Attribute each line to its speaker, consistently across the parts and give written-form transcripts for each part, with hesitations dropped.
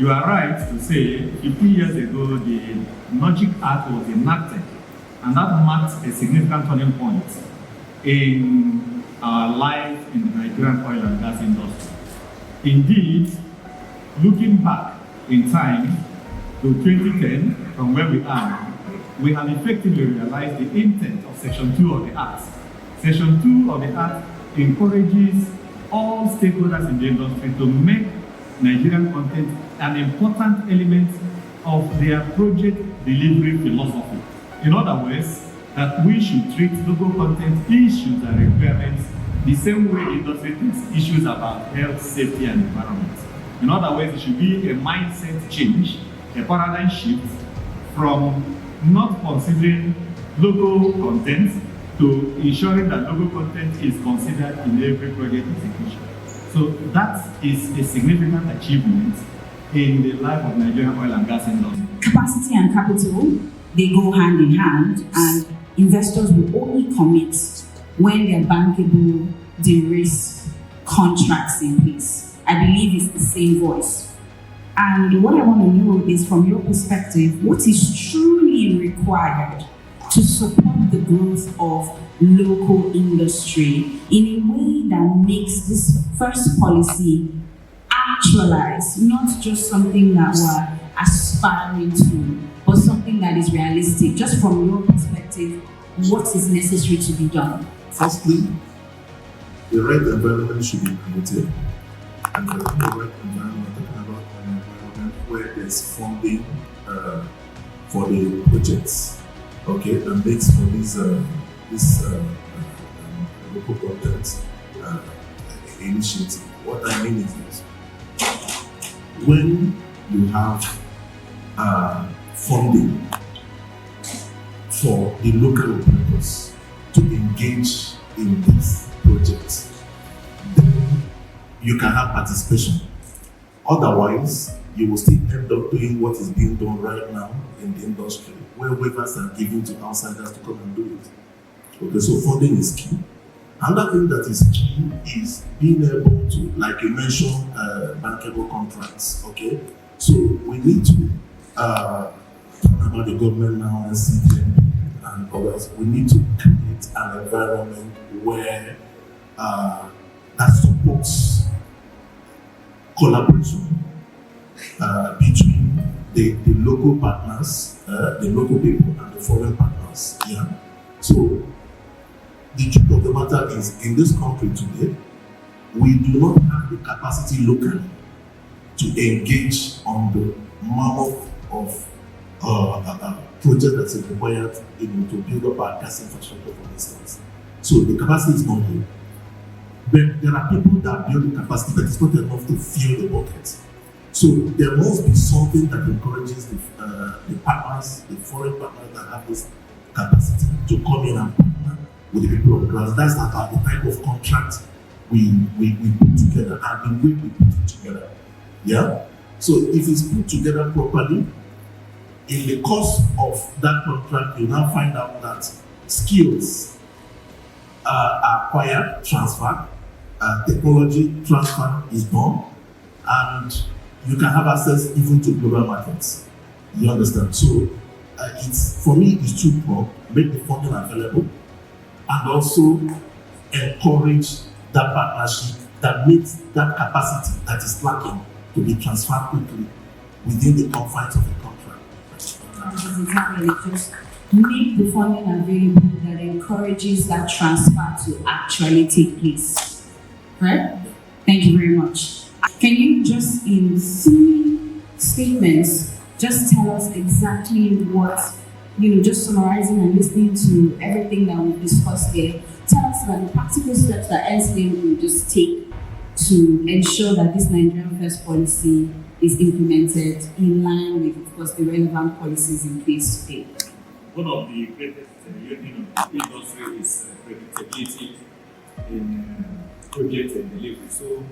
Speaker 1: You are right to say 50 years ago the Logic Act was enacted, and that marked a significant turning point in our life in the Nigerian oil and gas industry. Indeed, looking back in time to 2010, from where we are now, we have effectively realized the intent of Section 2 of the Act. Section 2 of the Act encourages all stakeholders in the industry to make Nigerian content an important element of their project delivery philosophy. In other words, that we should treat local content issues and requirements the same way the industry treats issues about health, safety, and environment. In other words, it should be a mindset change, a paradigm shift from not considering local content to ensuring that local content is considered in every project execution. So that is a significant achievement in the life of Nigerian oil and gas industry.
Speaker 2: Capacity and capital, they go hand in hand, and investors will only commit when there are bankable, de-risk contracts in place. I believe it's the same voice. And what I want to know is, from your perspective, what is truly required to support the growth of local industry in a way that makes this first policy actualize, not just something that we're aspiring to, but something that is realistic. Just from your perspective, what is necessary to be done?
Speaker 3: Firstly, the right environment should be created. And the right environment, we're talking about an environment where there's funding for the projects, okay, that makes for this local content initiative. What I mean is this: when you have funding for the local operators to engage in these projects, then you can have participation. Otherwise, you will still end up doing what is being done right now in the industry, where waivers are given to outsiders to come and do it. Okay, so funding is key. Another thing that is key is being able to, like you mentioned, bankable contracts. Okay, so we need to talk about the government now and CDM and others. We need to create an environment where that supports collaboration between the local partners, the local people, and the foreign partners. Yeah. So the truth of the matter is, in this country today, we do not have the capacity locally to engage on the mammoth of project that is required to build up our gas infrastructure, for instance. So the capacity is not here. But there are people that build the capacity, but it's not enough to fill the bucket. So there must be something that encourages the partners, the foreign partners that have this capacity to come in and partner with the people of grass. That's about the type of contract we put together and the way we put it together. Yeah? So if it's put together properly, in the course of that contract, you now find out that skills are acquired, transferred, technology transfer is done, and you can have access even to global markets. You understand? So it's, for me, it's two-pronged: make the funding available, and also encourage that partnership that makes that capacity that is lacking to be transferred quickly within the confines of the contract.
Speaker 2: Exactly, just make the funding available that encourages that transfer to actually take place. Right? Thank you very much. Can you just, in 3 statements, just tell us exactly what, just summarizing and listening to everything that we've discussed here, tell us about the practical steps that Oilserv will just take to ensure that this Nigerian First policy is implemented in line with, of course, the relevant policies in place today.
Speaker 1: One of the greatest union of the industry is predictability in project and delivery. So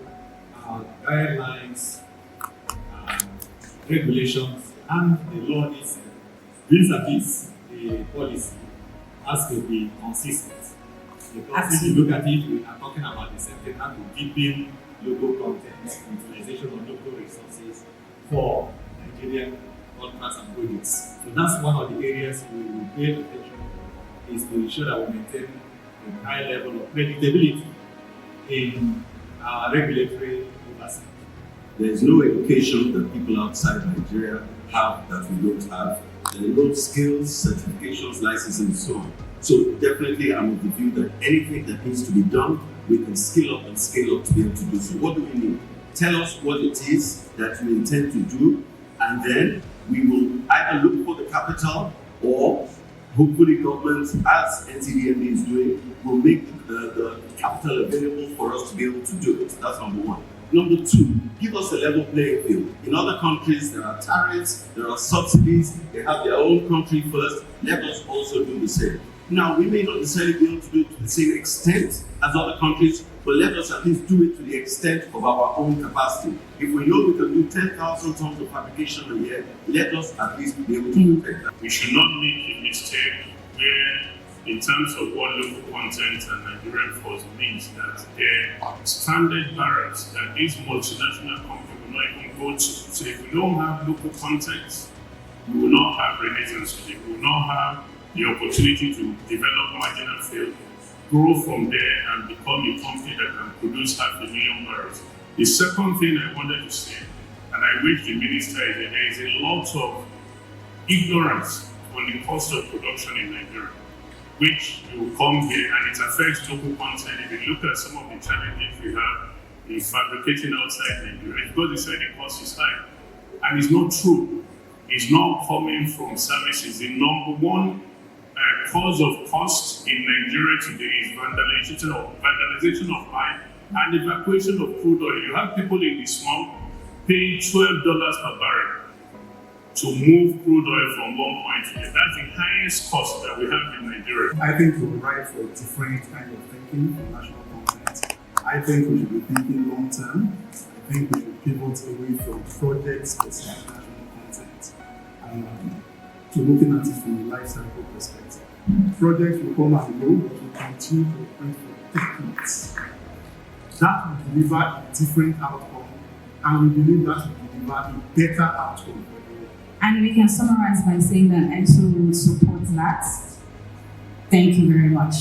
Speaker 1: guidelines, regulations, and the law is vis-a-vis the policy has to be consistent. Because if you look at it, we are talking about the same thing, how to deepen local content, utilization of local resources, for Nigerian contracts and projects. So that's one of the areas we will pay attention, is to ensure that we maintain a high level of predictability in our regulatory oversight.
Speaker 4: There is no education that people outside Nigeria have that we don't have. There are no skills, certifications, licenses, and so on. So definitely I'm of the view that anything that needs to be done, we can scale up and scale up to be able to do so. What do we need? Tell us what it is that we intend to do, and then we will either look for the capital, or hopefully government, as NCDMA is doing, will make the capital available for us to be able to do it. That's number one. Number two, give us a level playing field. In other countries, there are tariffs, there are subsidies, they have their own country first. Let us also do the same. Now, we may not necessarily be able to do it to the same extent as other countries, but let us at least do it to the extent of our own capacity. If we know we can do 10,000 tons of fabrication a year, let us at least be able to protect that.
Speaker 5: We should not make a mistake where, in terms of what local content and Nigerian force means, that there are standard barriers that these multinational companies will not even go to. So if we don't have local content, we will not have remittance, we will not have the opportunity to develop marginal field, grow from there and become a company that can produce 500,000 barrels. The second thing I wanted to say, and I wish the minister is there is a lot of ignorance on the cost of production in Nigeria, which will come here and it affects local content. If you look at some of the challenges we have in fabricating outside Nigeria, because they say the cost is high. And it's not true. It's not coming from services. The number one cause of cost in Nigeria today is vandalization of mine and evacuation of crude oil. You have people in the swamp paying $12 per barrel to move crude oil from one point to the other. That's the highest cost that we have in Nigeria.
Speaker 6: I think we're right for different kind of thinking for national content. I think we should be thinking long term. I think we should pivot away from project-specific national content and to looking at it from a life cycle perspective. Projects will come and go, but will continue to operate for decades. That will deliver a different outcome, and we believe that will deliver a better outcome.
Speaker 2: And we can summarize by saying that EXO will support that. Thank you very much.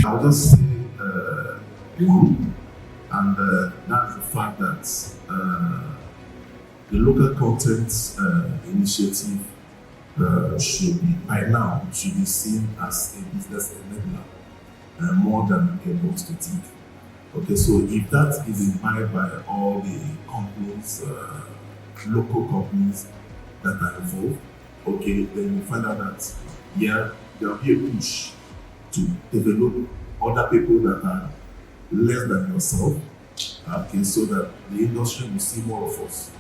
Speaker 3: I'll just say one, and that's the fact that the local content initiative should be seen as a business enabler more than a box to tick. Okay, so if that is imbibed by all the companies, local companies that are involved, okay, then you find out that there'll be a push to develop other people that are less than yourself, okay, so that the industry will see more of us.